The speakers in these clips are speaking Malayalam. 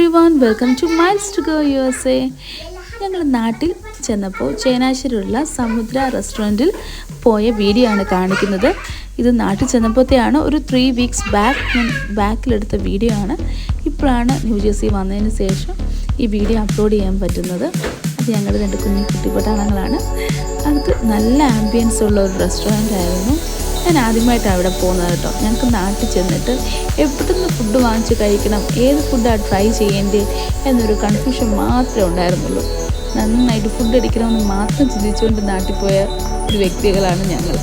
everyone, welcome to Miles to Go USA. ഞങ്ങൾ നാട്ടിൽ ചെന്നപ്പോൾ ചേനാശ്ശേരിയിലുള്ള സമുദ്ര റെസ്റ്റോറൻറ്റിൽ പോയ വീഡിയോ ആണ് കാണിക്കുന്നത്. ഇത് നാട്ടിൽ ചെന്നപ്പോഴത്തെയാണ് ഒരു 3 weeks ബാക്കിലെടുത്ത വീഡിയോ ആണ്. ഇപ്പോഴാണ് ന്യൂ ജേഴ്സി വന്നതിന് ശേഷം ഈ വീഡിയോ അപ്ലോഡ് ചെയ്യാൻ പറ്റുന്നത്. അത് ഞങ്ങളുടെ 2 കുഞ്ഞു കുട്ടിപ്പട്ടാളങ്ങളാണ്. അത് നല്ല ആംബിയൻസ് ഉള്ള ഒരു റെസ്റ്റോറൻ്റ് ആയിരുന്നു. ഞാൻ ആദ്യമായിട്ടാണ് അവിടെ പോകുന്നത് കേട്ടോ. ഞങ്ങൾക്ക് നാട്ടിൽ ചെന്നിട്ട് എവിടുന്ന് ഫുഡ് വാങ്ങിച്ച് കഴിക്കണം, ഏത് ഫുഡാണ് ട്രൈ ചെയ്യേണ്ടത് എന്നൊരു കൺഫ്യൂഷൻ മാത്രമേ ഉണ്ടായിരുന്നുള്ളൂ. നന്നായിട്ട് ഫുഡ് അടിക്കണമെന്ന് മാത്രം ചിന്തിച്ചുകൊണ്ട് നാട്ടിൽ പോയ ഒരു വ്യക്തികളാണ് ഞങ്ങൾ.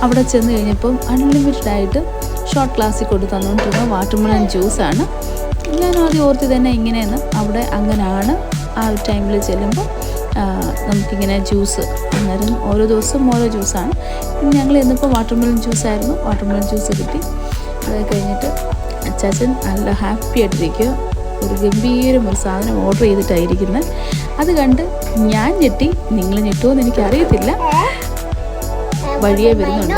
അവിടെ ചെന്ന് കഴിഞ്ഞപ്പം അൺലിമിറ്റഡ് ആയിട്ട് ഷോർട്ട് ക്ലാസ്സിൽ കൊണ്ട് തന്നുകൊണ്ടിരുന്ന വാട്ടർമെലൺ ജ്യൂസാണ്. ഞാൻ ആദ്യം ഓർത്തി തന്നെ ഇങ്ങനെയെന്ന്. അവിടെ അങ്ങനെയാണ്. ആ ഒരു ടൈമിൽ ചെല്ലുമ്പോൾ നമുക്കിങ്ങനെ ജ്യൂസ്, അന്നേരം ഓരോ ദിവസവും ഓരോ ജ്യൂസാണ്. പിന്നെ ഞങ്ങൾ എന്നിപ്പോൾ വാട്ടർമെലൺ ജ്യൂസായിരുന്നു. വാട്ടർമെലൺ ജ്യൂസ് കിട്ടി. അത് കഴിഞ്ഞിട്ട് അച്ചാച്ചൻ നല്ല ഹാപ്പി ആയിട്ടിരിക്കുക. ഒരു ഗംഭീരം ഒരു സാധനം ഓർഡർ ചെയ്തിട്ടായിരിക്കുന്നത്. അത് കണ്ട് ഞാൻ ഞെട്ടി. നിങ്ങൾ ഞെട്ടുമെന്ന് എനിക്കറിയത്തില്ല. വഴിയേ വരുന്നുണ്ട്.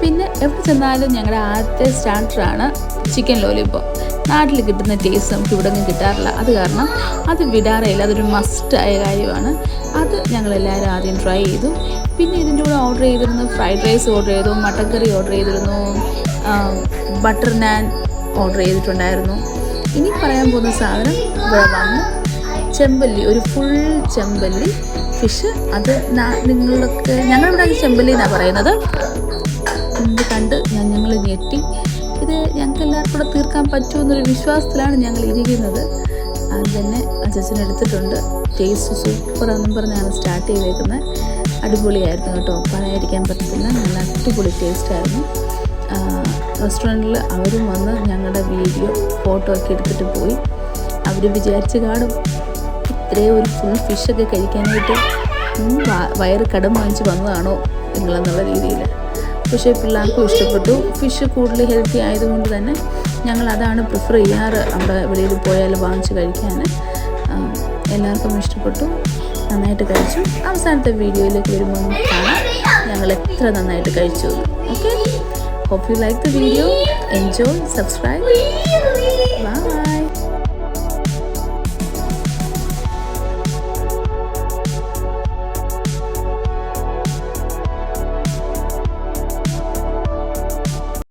പിന്നെ എവിടെ ചെന്നാലും ഞങ്ങളുടെ ആദ്യത്തെ സ്റ്റാർട്ടറാണ് ചിക്കൻ ലോലിപോപ്പ്. നാട്ടിൽ കിട്ടുന്ന ടേസ്റ്റ് നമുക്ക് ഇവിടെ ഒന്നും കിട്ടാറില്ല. അത് കാരണം അത് വിടാറില്ല. അതൊരു മസ്റ്റായ കാര്യമാണ്. അത് ഞങ്ങളെല്ലാവരും ആദ്യം ട്രൈ ചെയ്തു. പിന്നെ ഇതിൻ്റെ കൂടെ ഓർഡർ ചെയ്തിരുന്നു ഫ്രൈഡ് റൈസ് ഓർഡർ ചെയ്തു, മട്ടൻ കറി ഓർഡർ ചെയ്തിരുന്നു, ബട്ടർ നാൻ ഓർഡർ ചെയ്തിട്ടുണ്ടായിരുന്നു. ഇനി പറയാൻ പോകുന്ന സാധനം ഇവിടെ വന്ന് ചെമ്പല്ലി, ഒരു ഫുൾ ചെമ്പല്ലി ഫിഷ്. അത് നിങ്ങളൊക്കെ ഞങ്ങളിവിടെ ചെമ്പല്ലി എന്നാണ് പറയുന്നത്. ഇത് കണ്ട് ഞങ്ങൾ ഞെട്ടി. ഇത് ഞങ്ങൾക്ക് എല്ലാവർക്കും കൂടെ തീർക്കാൻ പറ്റുമെന്നൊരു വിശ്വാസത്തിലാണ് ഞങ്ങൾ ഇരിക്കുന്നത്. അത് തന്നെ അച്ഛൻ എടുത്തിട്ടുണ്ട്. ടേസ്റ്റ് സൂപ്പറാണെന്നും പറഞ്ഞാണ് സ്റ്റാർട്ട് ചെയ്തേക്കുന്നത്. അടിപൊളിയായിരുന്നു കേട്ടോ, പറയാതിരിക്കാൻ പറ്റത്തില്ല. നല്ല അടിപൊളി ടേസ്റ്റായിരുന്നു. റെസ്റ്റോറൻറ്റിൽ അവരും വന്ന് ഞങ്ങളുടെ വീഡിയോ ഫോട്ടോ ഒക്കെ എടുത്തിട്ട് പോയി. അവർ വിചാരിച്ച് കാണും ഇത്രയും ഒരു ഫുൾ ഫിഷൊക്കെ കഴിക്കാനായിട്ട് വയറ് കടം വാങ്ങിച്ച് വന്നതാണോ നിങ്ങളെന്നുള്ള രീതിയിൽ. പക്ഷേ പിള്ളേർക്കും ഇഷ്ടപ്പെട്ടു. ഫിഷ് കൂടുതൽ ഹെൽത്തി ആയതുകൊണ്ട് തന്നെ ഞങ്ങൾ അതാണ് പ്രിഫർ ചെയ്യാറ് അവിടെ വെളിയിൽ പോയാൽ വാങ്ങിച്ച് കഴിക്കാൻ. എല്ലാവർക്കും ഇഷ്ടപ്പെട്ടു, നന്നായിട്ട് കഴിച്ചു. അവസാനത്തെ വീഡിയോയിലേക്ക് വരുമ്പോൾ കാണാം ഞങ്ങൾ എത്ര നന്നായിട്ട് കഴിച്ചു. Okay, hope you like the video. Enjoy, subscribe.